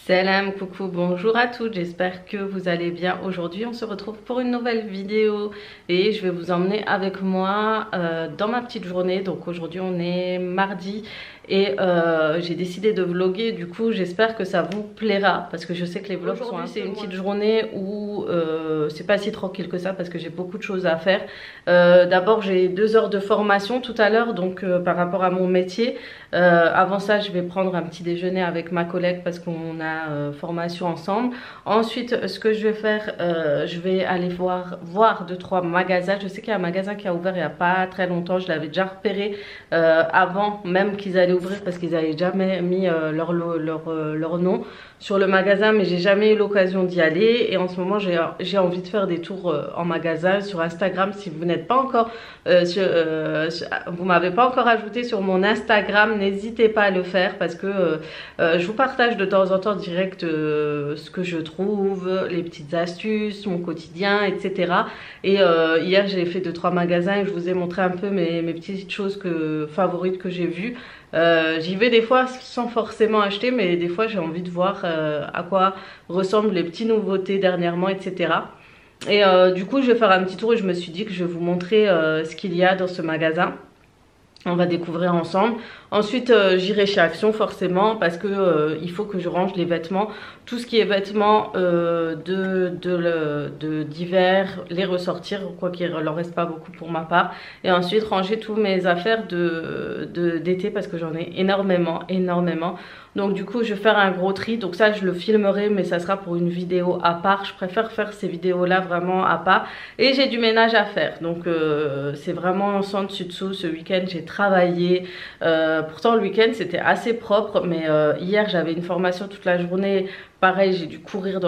Salam, coucou, bonjour à toutes, j'espère que vous allez bien. Aujourd'hui on se retrouve pour une nouvelle vidéo et je vais vous emmener avec moi dans ma petite journée. Donc aujourd'hui on est mardi et j'ai décidé de vlogger, du coup j'espère que ça vous plaira parce que je sais que les vlogs sont c'est une petite journée où c'est pas si tranquille que ça parce que j'ai beaucoup de choses à faire. D'abord j'ai 2 heures de formation tout à l'heure, donc par rapport à mon métier. Avant ça je vais prendre un petit déjeuner avec ma collègue parce qu'on a formation ensemble. Ensuite ce que je vais faire, je vais aller voir 2-3 magasins. Je sais qu'il y a un magasin qui a ouvert il n'y a pas très longtemps, je l'avais déjà repéré avant même qu'ils allaient ouvrir parce qu'ils n'avaient jamais mis leur nom sur le magasin, mais j'ai jamais eu l'occasion d'y aller. Et en ce moment j'ai envie de faire des tours en magasin. Sur Instagram, si vous n'êtes pas encore vous m'avez pas encore ajouté sur mon Instagram, n'hésitez pas à le faire parce que je vous partage de temps en temps direct ce que je trouve, les petites astuces, mon quotidien, etc. Et hier j'ai fait 2-3 magasins et je vous ai montré un peu mes petites choses favorites que j'ai vues. J'y vais des fois sans forcément acheter, mais des fois j'ai envie de voir à quoi ressemblent les petites nouveautés dernièrement, etc. Et du coup je vais faire un petit tour et je me suis dit que je vais vous montrer ce qu'il y a dans ce magasin. On va découvrir ensemble. Ensuite j'irai chez Action forcément parce que il faut que je range les vêtements. Tout ce qui est vêtements d'hiver, les ressortir, quoi qu'il en reste pas beaucoup pour ma part. Et ensuite ranger tous mes affaires d'été parce que j'en ai énormément. Donc du coup je vais faire un gros tri. Donc ça je le filmerai mais ça sera pour une vidéo à part. Je préfère faire ces vidéos là vraiment à part. Et j'ai du ménage à faire. Donc c'est vraiment sans dessus dessous. Ce week-end j'ai travaillé. Pourtant le week-end c'était assez propre, mais hier j'avais une formation toute la journée. Pareil, j'ai dû courir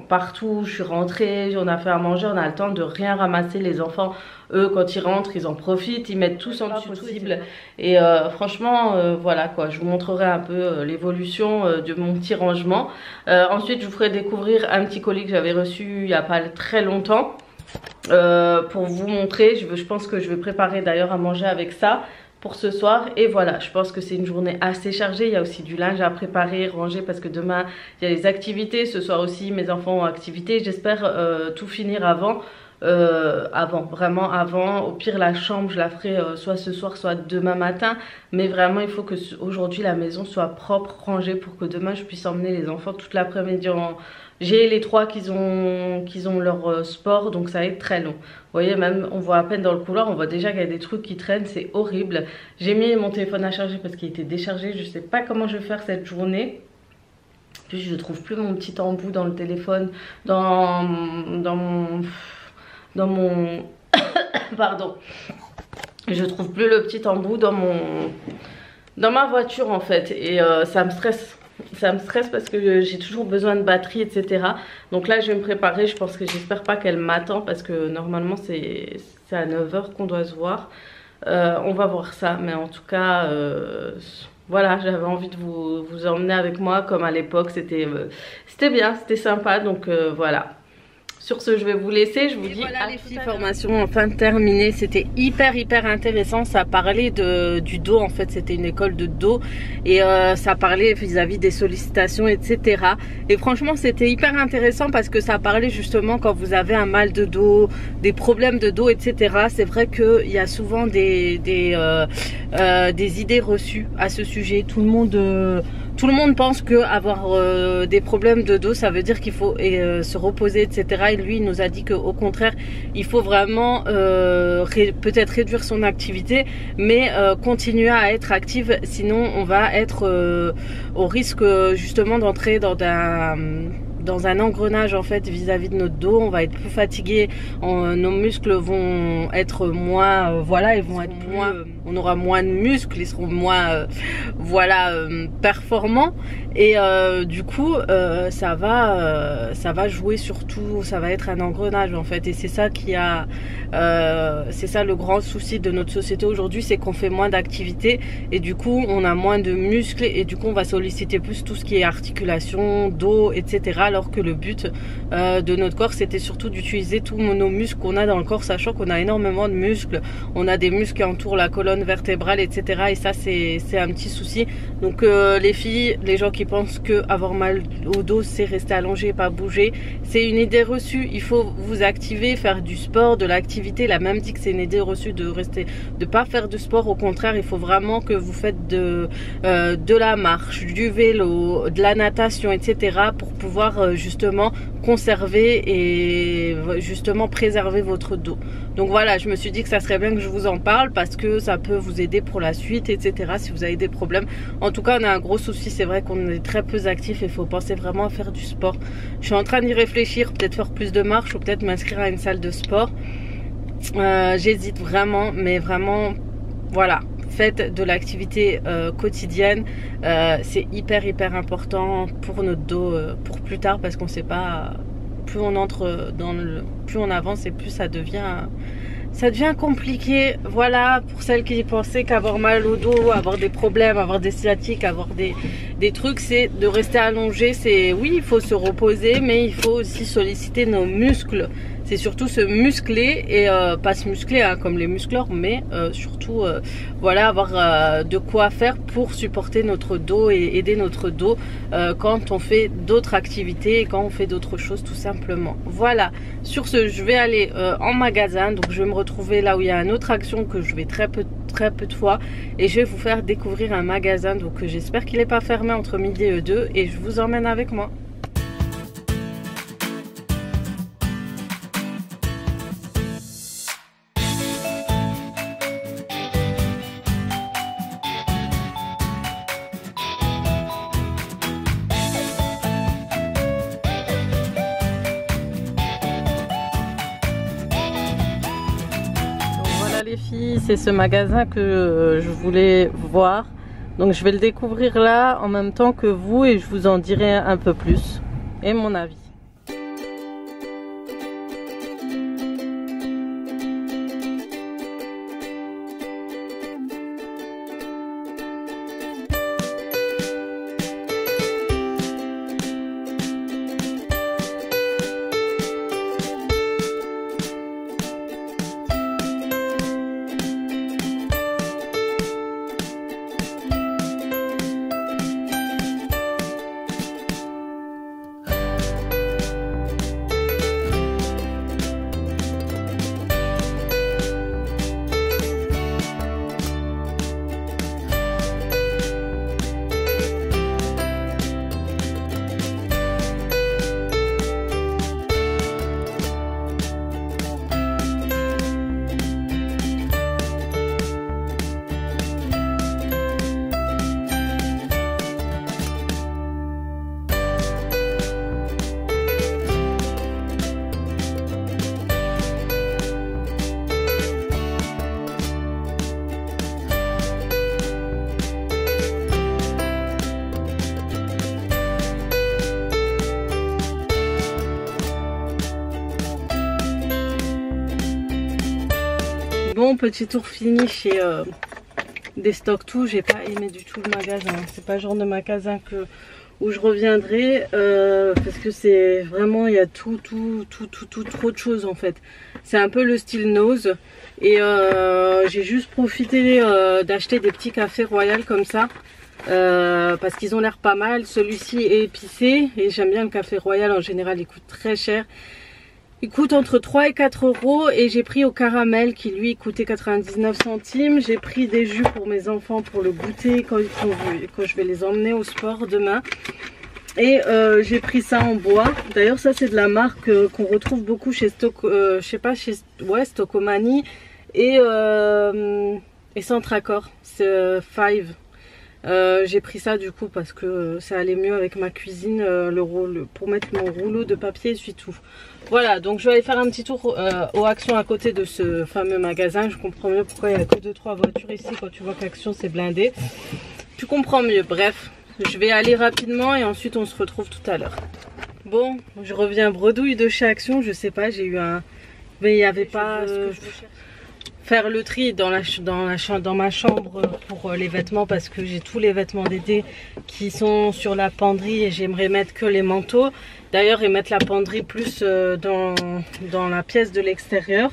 partout, je suis rentrée, on a fait à manger, on a le temps de rien ramasser. Les enfants, eux, quand ils rentrent, ils en profitent, ils mettent tout en dessus possible. Et franchement, voilà quoi, je vous montrerai un peu l'évolution de mon petit rangement. Ensuite, je vous ferai découvrir un petit colis que j'avais reçu il n'y a pas très longtemps. Pour vous montrer, je pense que je vais préparer d'ailleurs à manger avec ça pour ce soir. Et voilà, je pense que c'est une journée assez chargée. Il y a aussi du linge à préparer, ranger parce que demain il y a les activités. Ce soir aussi mes enfants ont activité. J'espère tout finir vraiment avant. Au pire la chambre je la ferai soit ce soir soit demain matin, mais vraiment il faut que aujourd'hui la maison soit propre, rangée pour que demain je puisse emmener les enfants toute l'après-midi J'ai les 3 qui ont leur sport, donc ça va être très long. Vous voyez, même on voit à peine dans le couloir, on voit déjà qu'il y a des trucs qui traînent, c'est horrible. J'ai mis mon téléphone à charger parce qu'il était déchargé, je sais pas comment je vais faire cette journée. Puis je trouve plus mon petit embout dans le téléphone, dans mon pardon. Je trouve plus le petit embout dans ma voiture en fait, et ça me stresse. Ça me stresse parce que j'ai toujours besoin de batterie, etc. Donc là je vais me préparer, j'espère pas qu'elle m'attend parce que normalement c'est à 9 h qu'on doit se voir. On va voir ça, mais en tout cas voilà, j'avais envie de vous emmener avec moi comme à l'époque. C'était bien, c'était sympa, donc voilà. Sur ce, je vais vous laisser, je vous dis voilà, les filles, formation enfin terminée. C'était hyper intéressant. Ça parlait du dos, en fait c'était une école de dos et ça parlait vis-à-vis des sollicitations, etc. Et franchement c'était hyper intéressant parce que ça parlait justement quand vous avez un mal de dos, des problèmes de dos, etc. C'est vrai qu'il y a souvent des idées reçues à ce sujet. Tout le monde pense que avoir des problèmes de dos ça veut dire qu'il faut se reposer, etc. Et lui il nous a dit qu'au contraire il faut vraiment peut-être réduire son activité, mais continuer à être active, sinon on va être au risque justement d'entrer dans un engrenage en fait vis-à-vis de notre dos. On va être plus fatigué, nos muscles vont être moins voilà, ils vont être moins, on aura moins de muscles, ils seront moins performants, et du coup ça va jouer sur tout, ça va être un engrenage en fait. Et c'est ça c'est ça le grand souci de notre société aujourd'hui, c'est qu'on fait moins d'activité et du coup on a moins de muscles et du coup on va solliciter plus tout ce qui est articulation, dos, etc. Alors que le but de notre corps c'était surtout d'utiliser tous nos muscles qu'on a dans le corps, sachant qu'on a énormément de muscles, on a des muscles qui entourent la colonne vertébrale, etc. Et ça c'est un petit souci. Donc les filles, les gens qui pensent que avoir mal au dos c'est rester allongé et pas bouger, c'est une idée reçue. Il faut vous activer, faire du sport, de l'activité. Elle a même dit que c'est une idée reçue de pas faire de sport. Au contraire, il faut vraiment que vous faites de la marche, du vélo, de la natation, etc. pour pouvoir justement conserver et justement préserver votre dos. Donc voilà, je me suis dit que ça serait bien que je vous en parle parce que ça peut vous aider pour la suite, etc. si vous avez des problèmes. En tout cas, on a un gros souci, c'est vrai qu'on est très peu actifs et il faut penser vraiment à faire du sport. Je suis en train d'y réfléchir, peut-être faire plus de marche ou peut-être m'inscrire à une salle de sport. J'hésite vraiment, mais vraiment, voilà. Faites de l'activité quotidienne, c'est hyper important pour notre dos, pour plus tard, parce qu'on sait pas, plus on entre dans plus on avance et plus ça devient compliqué. Voilà, pour celles qui pensaient qu'avoir mal au dos, avoir des problèmes, avoir des sciatiques, avoir des trucs, c'est de rester allongé. C'est oui, il faut se reposer, mais il faut aussi solliciter nos muscles. C'est surtout se muscler et pas se muscler hein, comme les muscleurs, mais surtout voilà, avoir de quoi faire pour supporter notre dos et aider notre dos quand on fait d'autres activités et quand on fait d'autres choses tout simplement. Voilà, sur ce je vais aller en magasin, donc je vais me retrouver là où il y a une autre action que je vais très peu de fois et je vais vous faire découvrir un magasin, donc j'espère qu'il n'est pas fermé entre midi et 2 et je vous emmène avec moi. Les filles, c'est ce magasin que je voulais voir, donc je vais le découvrir là en même temps que vous et je vous en dirai un peu plus et mon avis. Bon, petit tour fini chez Destock2. J'ai pas aimé du tout le magasin. C'est pas le genre de magasin où je reviendrai parce que c'est vraiment, il y a trop de choses en fait. C'est un peu le style Nose et j'ai juste profité d'acheter des petits cafés Royal comme ça. Parce qu'ils ont l'air pas mal. Celui-ci est épicé et j'aime bien le café Royal. En général il coûte très cher. Il coûte entre 3 et 4 euros et j'ai pris au caramel qui lui coûtait 99 centimes. J'ai pris des jus pour mes enfants pour le goûter quand je vais les emmener au sport demain. Et j'ai pris ça en bois. D'ailleurs ça c'est de la marque qu'on retrouve beaucoup chez je sais pas, chez Stockomanie et Centracor. C'est 5. J'ai pris ça du coup parce que ça allait mieux avec ma cuisine, pour mettre mon rouleau de papier essuie-tout. Voilà, donc je vais aller faire un petit tour au Action à côté de ce fameux magasin. Je comprends mieux pourquoi il n'y a que 2-3 voitures ici quand tu vois qu'Action c'est blindé. Tu comprends mieux, bref. Je vais aller rapidement et ensuite on se retrouve tout à l'heure. Bon, je reviens bredouille de chez Action, je sais pas, j'ai eu un... Mais il n'y avait pas... faire le tri dans ma chambre pour les vêtements parce que j'ai tous les vêtements d'été qui sont sur la penderie et j'aimerais mettre que les manteaux. D'ailleurs, et mettre la penderie plus dans la pièce de l'extérieur,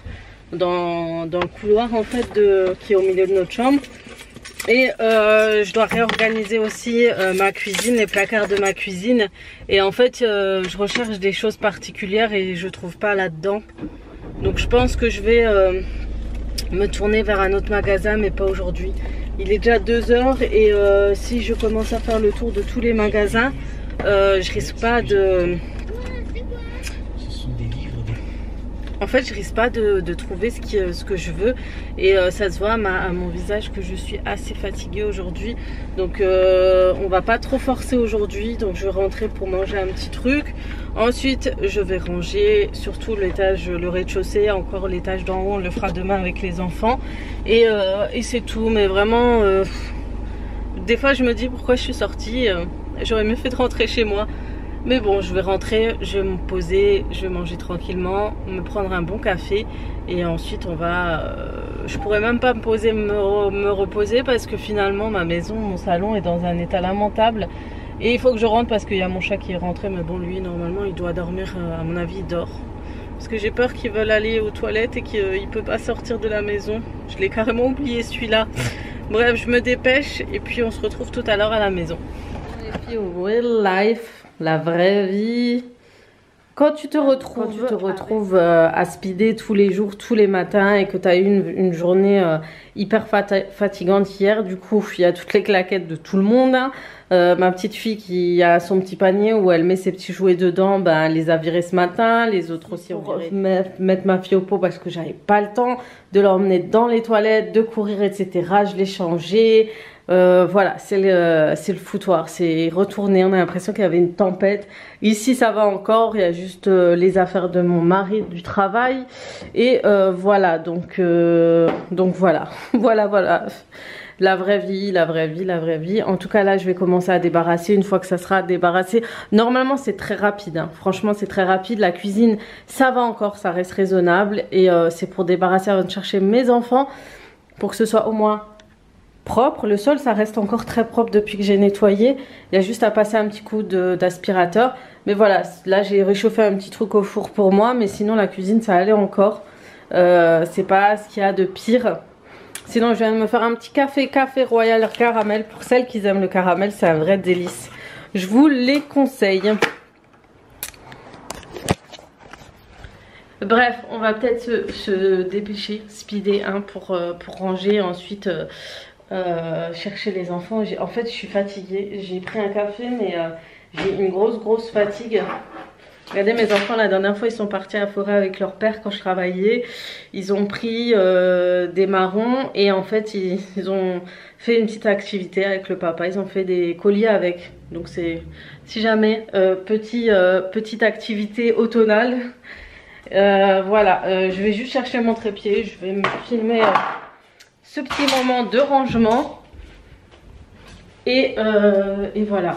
dans le couloir en fait qui est au milieu de notre chambre. Et je dois réorganiser aussi ma cuisine, les placards de ma cuisine. Et en fait, je recherche des choses particulières et je trouve pas là-dedans. Donc je pense que je vais me tourner vers un autre magasin, mais pas aujourd'hui. Il est déjà 2 heures et si je commence à faire le tour de tous les magasins, je risque pas de... En fait, je risque pas de trouver ce que je veux. Et ça se voit à mon visage que je suis assez fatiguée aujourd'hui. Donc on va pas trop forcer aujourd'hui. Donc je vais rentrer pour manger un petit truc. Ensuite, je vais ranger surtout l'étage, le rez-de-chaussée. Encore l'étage d'en haut, on le fera demain avec les enfants. Et c'est tout. Mais vraiment, des fois je me dis pourquoi je suis sortie. J'aurais mieux fait de rentrer chez moi. Mais bon, je vais rentrer, je vais me poser, je vais manger tranquillement, me prendre un bon café et ensuite on va... je pourrais même pas me poser, me reposer parce que finalement ma maison, mon salon est dans un état lamentable. Et il faut que je rentre parce qu'il y a mon chat qui est rentré, mais bon lui normalement il doit dormir, à mon avis il dort. Parce que j'ai peur qu'il veuille aller aux toilettes et qu'il ne peut pas sortir de la maison. Je l'ai carrément oublié celui-là. Bref, je me dépêche et puis on se retrouve tout à l'heure à la maison. Les filles, real life. La vraie vie. Quand tu te retrouves à speeder tous les jours, tous les matins et que tu as eu une journée hyper fatigante hier, du coup il y a toutes les claquettes de tout le monde. Hein. Ma petite fille qui a son petit panier où elle met ses petits jouets dedans, ben, elle les a virés ce matin. Les autres aussi ont viré. Mettre ma fille au pot parce que j'avais pas le temps de l'emmener dans les toilettes, de courir, etc. Je l'ai changé. Voilà, c'est le foutoir, c'est retourné, on a l'impression qu'il y avait une tempête. Ici ça va encore, il y a juste les affaires de mon mari, du travail. Et voilà, donc voilà, voilà. La vraie vie, la vraie vie, la vraie vie. En tout cas là je vais commencer à débarrasser. Une fois que ça sera débarrassé, normalement c'est très rapide, hein. Franchement c'est très rapide. La cuisine ça va encore, ça reste raisonnable. Et c'est pour débarrasser avant de chercher mes enfants, pour que ce soit au moins propre. Le sol ça reste encore très propre depuis que j'ai nettoyé. Il y a juste à passer un petit coup d'aspirateur. Mais voilà, là j'ai réchauffé un petit truc au four pour moi. Mais sinon la cuisine ça allait encore. C'est pas ce qu'il y a de pire. Sinon je viens de me faire un petit café royal caramel. Pour celles qui aiment le caramel, c'est un vrai délice. Je vous les conseille. Bref, on va peut-être se dépêcher, speeder hein, pour ranger. Ensuite chercher les enfants. En fait je suis fatiguée. J'ai pris un café mais j'ai une grosse fatigue. Regardez mes enfants, la dernière fois ils sont partis à la forêt avec leur père quand je travaillais. Ils ont pris des marrons et en fait ils ont fait une petite activité avec le papa. Ils ont fait des colliers avec. Donc c'est si jamais petite activité automnale. Voilà, je vais juste chercher mon trépied. Je vais me filmer ce petit moment de rangement. Et voilà.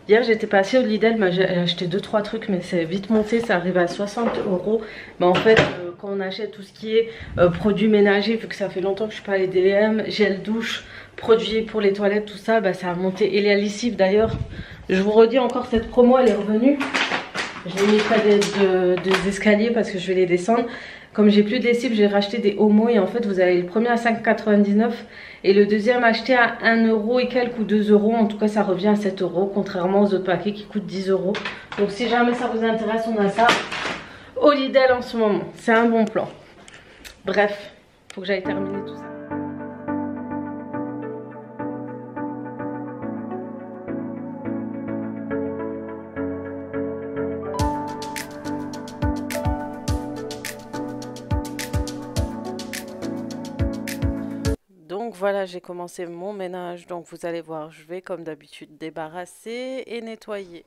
Hier j'étais passée au Lidl, j'ai acheté 2-3 trucs mais c'est vite monté, ça arrive à 60 €. Mais en fait quand on achète tout ce qui est produits ménagers, vu que ça fait longtemps que je suis pas allée DM, gel douche, produits pour les toilettes, tout ça, bah, ça a monté. Et la lessive d'ailleurs, je vous redis encore cette promo, elle est revenue. J'ai mis près des escaliers parce que je vais les descendre. Comme j'ai plus de lessive, j'ai racheté des Omo et en fait vous avez le premier à 5,99 € et le deuxième acheté à 1 € et quelques ou 2 €. En tout cas ça revient à 7 € contrairement aux autres paquets qui coûtent 10 €. Donc si jamais ça vous intéresse, on a ça au Lidl en ce moment. C'est un bon plan. Bref, faut que j'aille terminer tout ça. Donc voilà, j'ai commencé mon ménage, donc vous allez voir, je vais comme d'habitude débarrasser et nettoyer.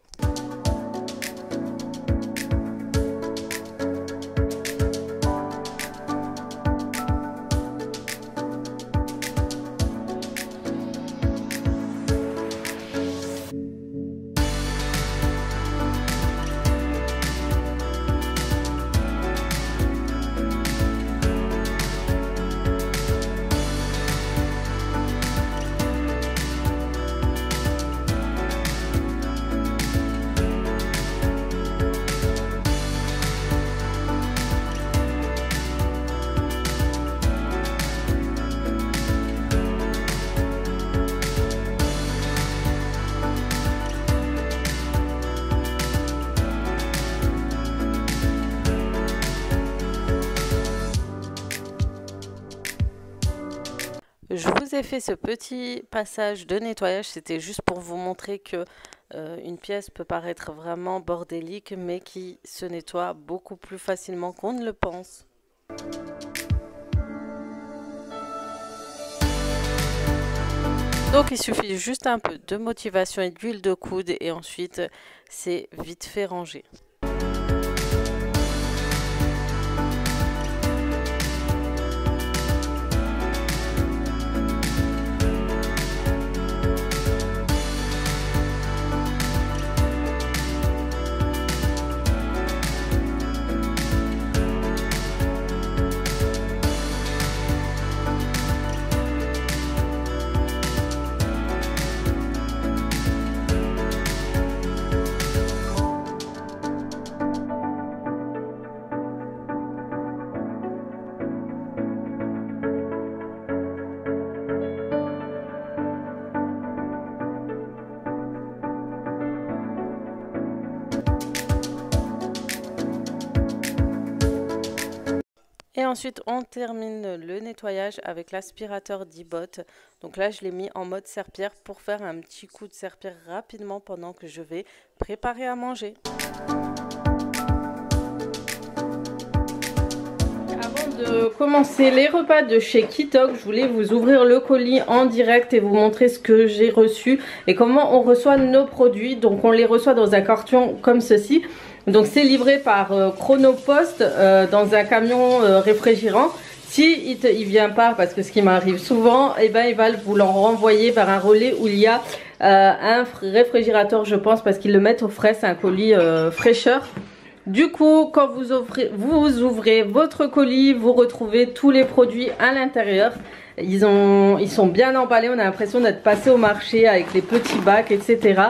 ai fait ce petit passage de nettoyage, c'était juste pour vous montrer que une pièce peut paraître vraiment bordélique, mais qui se nettoie beaucoup plus facilement qu'on ne le pense. Donc il suffit juste un peu de motivation et d'huile de coude et ensuite c'est vite fait rangé. Et ensuite, on termine le nettoyage avec l'aspirateur d'Ibot. Donc là, je l'ai mis en mode serpillère pour faire un petit coup de serpillère rapidement pendant que je vais préparer à manger. Avant de commencer les repas de chez Kitok, je voulais vous ouvrir le colis en direct et vous montrer ce que j'ai reçu et comment on reçoit nos produits. Donc on les reçoit dans un carton comme ceci. Donc c'est livré par Chronopost dans un camion réfrigérant. Si il vient pas, parce que ce qui m'arrive souvent, eh ben, il va vous l'en renvoyer vers un relais où il y a un réfrigérateur, je pense, parce qu'ils le mettent au frais. C'est un colis fraîcheur. Du coup, quand vous ouvrez votre colis, vous retrouvez tous les produits à l'intérieur. Ils sont bien emballés, on a l'impression d'être passé au marché avec les petits bacs, etc.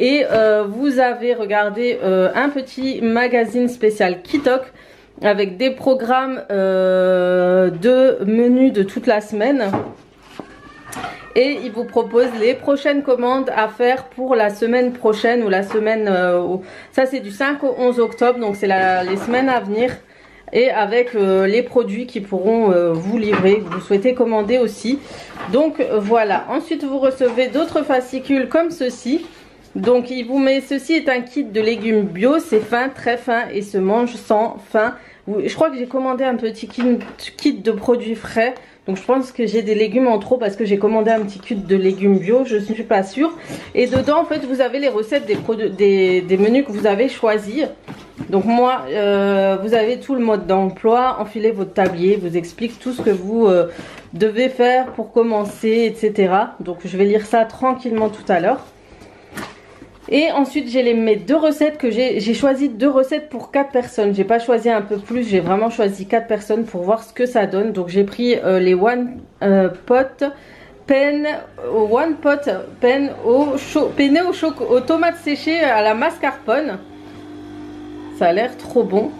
Et vous avez regardé un petit magazine spécial Kitok avec des programmes de menus de toute la semaine. Et il vous propose les prochaines commandes à faire pour la semaine prochaine ou la semaine... ça c'est du 5 au 11 octobre, donc c'est les semaines à venir. Et avec les produits qui pourront vous livrer, que vous souhaitez commander aussi. Donc voilà, ensuite vous recevez d'autres fascicules comme ceci. Donc il vous met, ceci est un kit de légumes bio, c'est fin, très fin et se mange sans faim. Je crois que j'ai commandé un petit kit de produits frais. Donc je pense que j'ai des légumes en trop parce que j'ai commandé un petit kit de légumes bio, je ne suis pas sûre. Et dedans en fait vous avez les recettes des menus que vous avez choisis. Donc moi vous avez tout le mode d'emploi, enfilez votre tablier, vous explique tout ce que vous devez faire pour commencer, etc. Donc je vais lire ça tranquillement tout à l'heure. Et ensuite j'ai mes deux recettes que j'ai choisi 2 recettes pour 4 personnes. J'ai pas choisi un peu plus, j'ai vraiment choisi 4 personnes pour voir ce que ça donne. Donc j'ai pris les One Pot Pen aux tomates séchées à la mascarpone. Ça a l'air trop bon.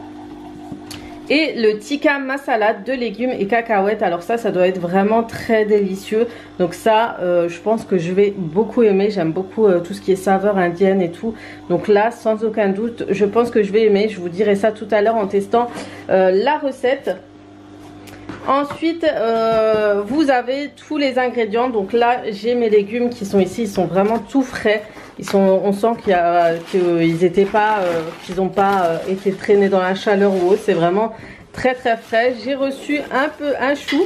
Et le tikka masala de légumes et cacahuètes. Alors ça doit être vraiment très délicieux. Donc ça, je pense que je vais beaucoup aimer. J'aime beaucoup tout ce qui est saveur indienne et tout. Donc là, sans aucun doute, je pense que je vais aimer. Je vous dirai ça tout à l'heure en testant la recette. Ensuite, vous avez tous les ingrédients. Donc là, j'ai mes légumes qui sont ici. Ils sont vraiment tout frais. On sent qu'ils n'ont pas été traînés dans la chaleur ou autre. C'est vraiment très très frais. J'ai reçu un chou.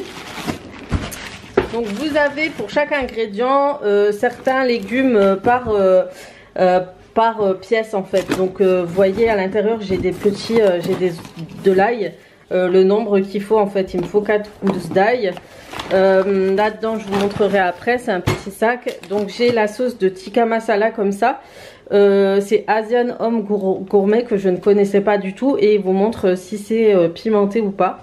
Donc vous avez pour chaque ingrédient certains légumes par pièce en fait. Donc vous voyez à l'intérieur j'ai des petits, de l'ail. Le nombre qu'il faut en fait, il me faut 4 gousses d'ail. Là-dedans je vous montrerai après, c'est un petit sac. Donc j'ai la sauce de tikka masala comme ça. C'est Asian Home Gourmet que je ne connaissais pas du tout. Et il vous montre si c'est pimenté ou pas.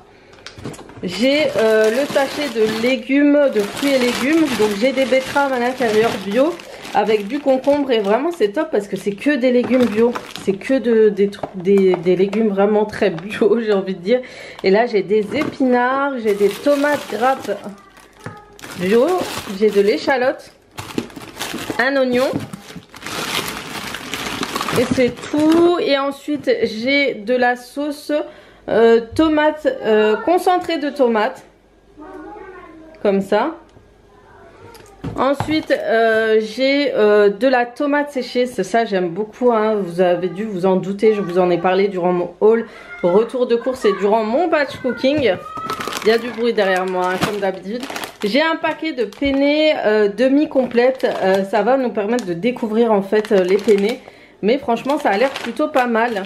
J'ai le sachet de légumes, de fruits et légumes. Donc j'ai des betteraves à l'intérieur bio avec du concombre et vraiment c'est top parce que c'est que des légumes bio. C'est que des légumes vraiment très bio, j'ai envie de dire. Et là j'ai des épinards, j'ai des tomates grappes bio, j'ai de l'échalote, un oignon. Et c'est tout. Et ensuite j'ai de la sauce tomate, concentré de tomate. Comme ça. Ensuite, j'ai de la tomate séchée. Ça j'aime beaucoup, hein. Vous avez dû vous en douter, je vous en ai parlé durant mon haul retour de course et durant mon batch cooking. Il y a du bruit derrière moi, hein, comme d'habitude. J'ai un paquet de penne demi-complètes. Ça va nous permettre de découvrir en fait les penne. Mais franchement, ça a l'air plutôt pas mal.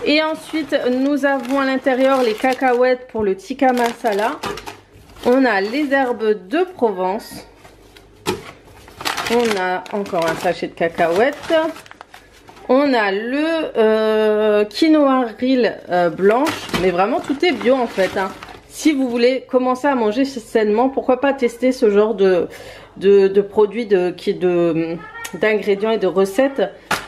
Et ensuite, nous avons à l'intérieur les cacahuètes pour le tikka masala. On a les herbes de Provence. On a encore un sachet de cacahuètes. On a le quinoa rill blanche. Mais vraiment, tout est bio en fait, hein. Si vous voulez commencer à manger sainement, pourquoi pas tester ce genre de produits, d'ingrédients et de recettes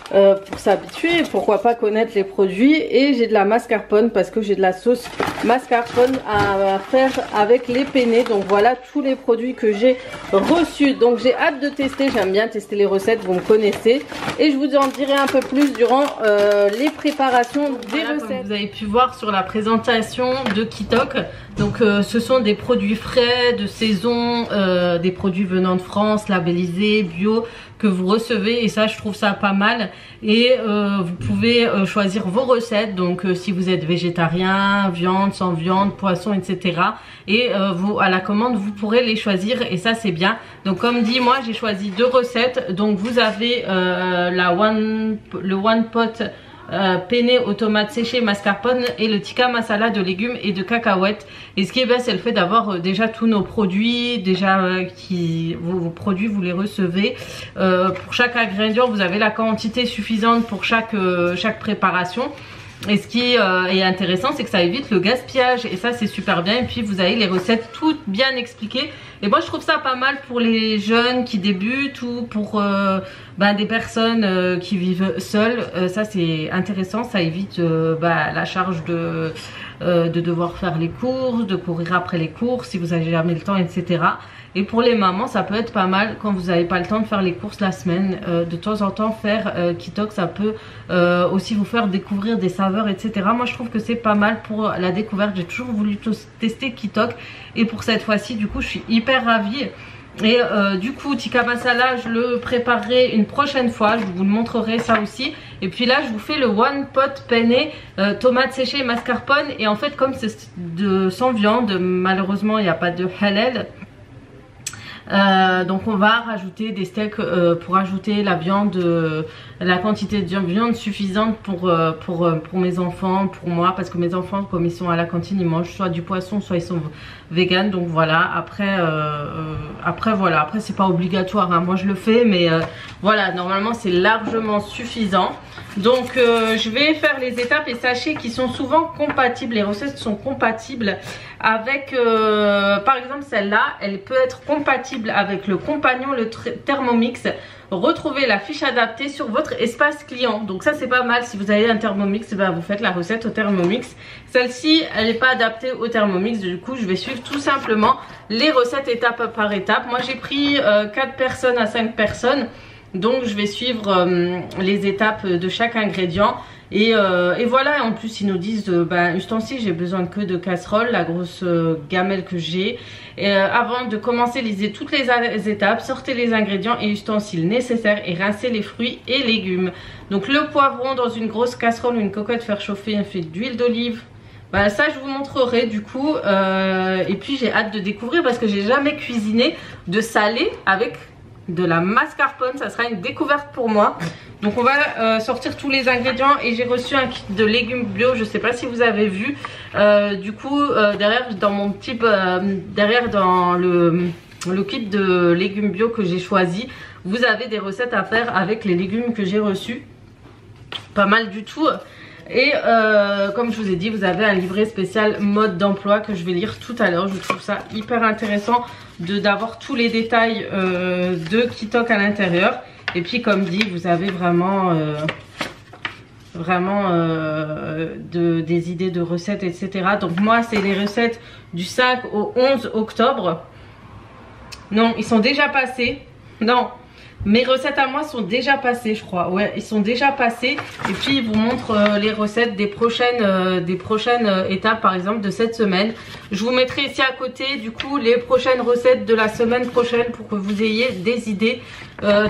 pour s'habituer. Pourquoi pas connaître les produits. Et j'ai de la mascarpone parce que j'ai de la sauce mascarpone à faire avec les penne. Donc voilà tous les produits que j'ai reçus. Donc j'ai hâte de tester. J'aime bien tester les recettes, vous me connaissez. Et je vous en dirai un peu plus durant les préparations des recettes. Comme vous avez pu voir sur la présentation de Kitok. Donc ce sont des produits frais, de saison, des produits venant de France, labellisés, bio, que vous recevez, et ça je trouve ça pas mal. Et vous pouvez choisir vos recettes, donc si vous êtes végétarien, viande, sans viande, poisson, etc. Et vous, à la commande, vous pourrez les choisir, et ça c'est bien. Donc comme dit, moi j'ai choisi 2 recettes. Donc vous avez le one pot penne aux tomates séchées mascarpone et le tikka masala de légumes et de cacahuètes. Et ce qui est bien, c'est le fait d'avoir déjà tous nos produits, déjà vos produits vous les recevez. Pour chaque ingrédient vous avez la quantité suffisante pour chaque préparation. Et ce qui est intéressant, c'est que ça évite le gaspillage, et ça c'est super bien. Et puis vous avez les recettes toutes bien expliquées, et moi je trouve ça pas mal pour les jeunes qui débutent ou pour des personnes qui vivent seules. Ça c'est intéressant, ça évite la charge de devoir faire les courses, de courir après les courses si vous n'avez jamais le temps, etc. Et pour les mamans, ça peut être pas mal quand vous n'avez pas le temps de faire les courses la semaine. De temps en temps, faire Kitok, ça peut aussi vous faire découvrir des saveurs, etc. Moi, je trouve que c'est pas mal pour la découverte. J'ai toujours voulu tester Kitok. Et pour cette fois-ci, du coup, je suis hyper ravie. Et du coup, tikka masala, je le préparerai une prochaine fois. Je vous le montrerai ça aussi. Et puis là, je vous fais le one pot penne, tomates séchées, mascarpone. Et en fait, comme c'est sans viande, malheureusement, il n'y a pas de halal. Donc on va rajouter des steaks pour ajouter la viande, la quantité de viande suffisante pour mes enfants, pour moi, parce que mes enfants, comme ils sont à la cantine, ils mangent soit du poisson, soit ils sont vegan. Donc voilà, après c'est pas obligatoire, hein. Moi je le fais, mais voilà, normalement c'est largement suffisant. Donc je vais faire les étapes, et sachez qu'ils sont souvent compatibles, les recettes sont compatibles avec par exemple celle-là, elle peut être compatible avec le compagnon, le Thermomix. Retrouvez la fiche adaptée sur votre espace client. Donc ça c'est pas mal, si vous avez un Thermomix, vous faites la recette au Thermomix. Celle-ci elle n'est pas adaptée au Thermomix, du coup je vais suivre tout simplement les recettes étape par étape. Moi j'ai pris 4 personnes à 5 personnes. Donc je vais suivre les étapes de chaque ingrédient. Et voilà, en plus ils nous disent ustensiles, j'ai besoin que de casserole, la grosse gamelle que j'ai. Avant de commencer, lisez toutes les étapes, sortez les ingrédients et ustensiles nécessaires et rincez les fruits et légumes. Donc le poivron dans une grosse casserole ou une cocotte, faire chauffer un fil d'huile d'olive. Ça je vous montrerai du coup. Et puis j'ai hâte de découvrir parce que j'ai jamais cuisiné de salé avec de la mascarpone, ça sera une découverte pour moi. Donc on va sortir tous les ingrédients, et j'ai reçu un kit de légumes bio, je sais pas si vous avez vu. Du coup derrière dans mon petit derrière dans le kit de légumes bio que j'ai choisi, vous avez des recettes à faire avec les légumes que j'ai reçus. Pas mal du tout. Et comme je vous ai dit, vous avez un livret spécial mode d'emploi que je vais lire tout à l'heure. Je trouve ça hyper intéressant d'avoir tous les détails de Kitok à l'intérieur. Et puis comme dit, vous avez vraiment des idées de recettes, etc. Donc moi c'est les recettes du 5 au 11 octobre. Non, ils sont déjà passés. Non, Mes recettes à moi sont déjà passées, je crois. Ouais, ils sont déjà passés. Et puis, ils vous montrent les recettes des prochaines étapes, par exemple, de cette semaine. Je vous mettrai ici à côté, du coup, les prochaines recettes de la semaine prochaine pour que vous ayez des idées,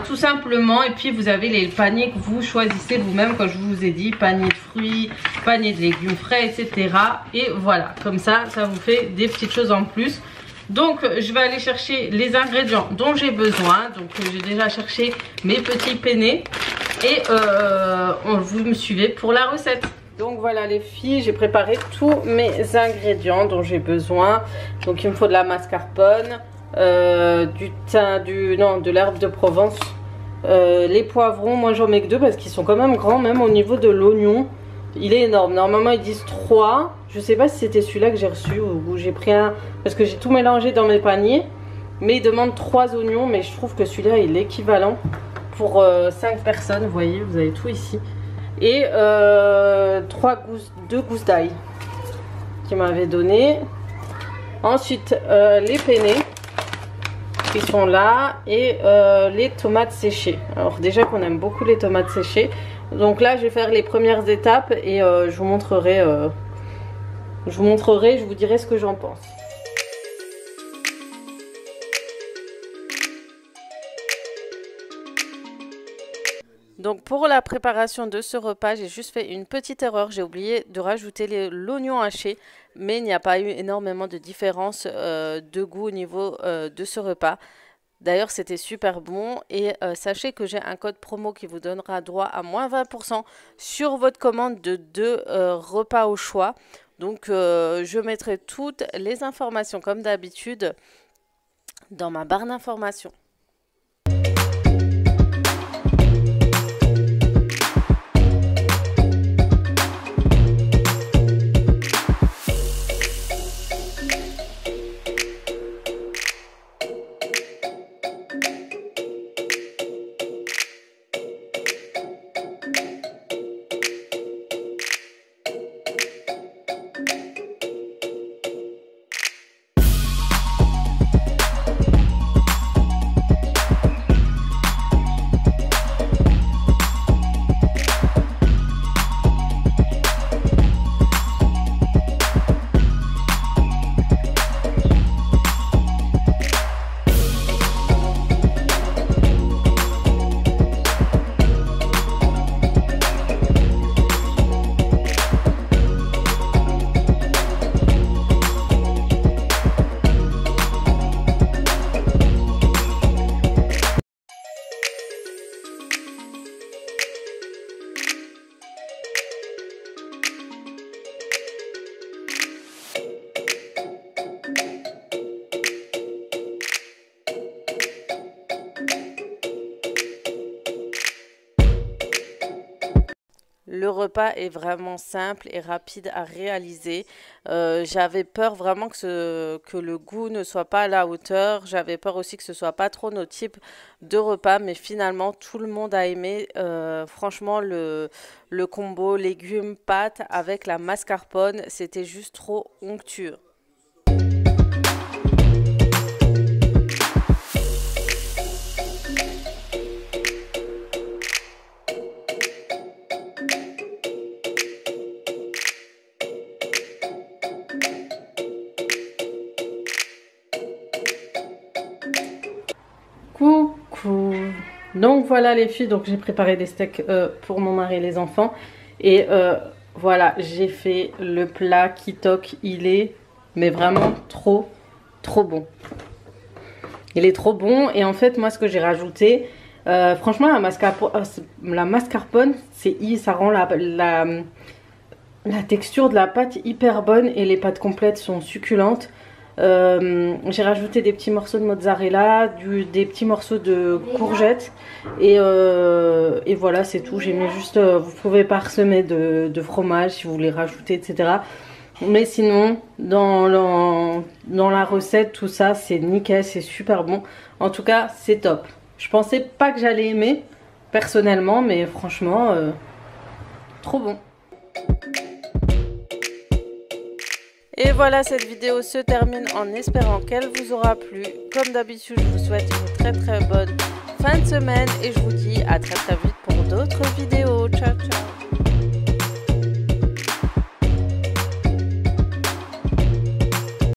tout simplement. Et puis, vous avez les paniers que vous choisissez vous-même, comme je vous ai dit, panier de fruits, panier de légumes frais, etc. Et voilà, comme ça, ça vous fait des petites choses en plus. Donc je vais aller chercher les ingrédients dont j'ai besoin. Donc j'ai déjà cherché mes petits penne et vous me suivez pour la recette. Donc voilà les filles, j'ai préparé tous mes ingrédients dont j'ai besoin. Donc il me faut de la mascarpone, de l'herbe de Provence, les poivrons. Moi j'en mets que 2 parce qu'ils sont quand même grands, même au niveau de l'oignon. Il est énorme. Normalement ils disent 3. Je sais pas si c'était celui-là que j'ai reçu ou j'ai pris un. Parce que j'ai tout mélangé dans mes paniers. Mais ils demandent 3 oignons. Mais je trouve que celui-là il est équivalent pour 5 personnes. Vous voyez, vous avez tout ici. Et 2 gousses d'ail qu'ils m'avaient donné. Ensuite les penne qui sont là. Et les tomates séchées. Alors déjà qu'on aime beaucoup les tomates séchées. Donc là je vais faire les premières étapes et je vous montrerai, je vous dirai ce que j'en pense. Donc pour la préparation de ce repas, j'ai juste fait une petite erreur, j'ai oublié de rajouter l'oignon haché, mais il n'y a pas eu énormément de différence de goût au niveau de ce repas. D'ailleurs, c'était super bon et sachez que j'ai un code promo qui vous donnera droit à moins 20% sur votre commande de 2 repas au choix. Donc, je mettrai toutes les informations comme d'habitude dans ma barre d'informations. Le repas est vraiment simple et rapide à réaliser. J'avais peur vraiment que le goût ne soit pas à la hauteur. J'avais peur aussi que ce soit pas trop notre type de repas. Mais finalement, tout le monde a aimé. Franchement, le combo légumes, pâtes avec la mascarpone, c'était juste trop onctueux. Coucou. Donc voilà les filles, donc j'ai préparé des steaks pour mon mari et les enfants. Et voilà, j'ai fait le plat qui toque. Il est mais vraiment trop bon. Il est trop bon. Et en fait moi ce que j'ai rajouté, franchement la mascarpone, ça rend la texture de la pâte hyper bonne. Et les pâtes complètes sont succulentes. J'ai rajouté des petits morceaux de mozzarella, des petits morceaux de courgettes et voilà, c'est tout. J'ai mis juste, vous pouvez parsemer de fromage si vous voulez rajouter, etc. Mais sinon dans la recette, tout ça c'est nickel, c'est super bon. En tout cas c'est top. Je pensais pas que j'allais aimer personnellement, mais franchement trop bon. Et voilà, cette vidéo se termine en espérant qu'elle vous aura plu. Comme d'habitude, je vous souhaite une très bonne fin de semaine et je vous dis à très très vite pour d'autres vidéos. Ciao ciao.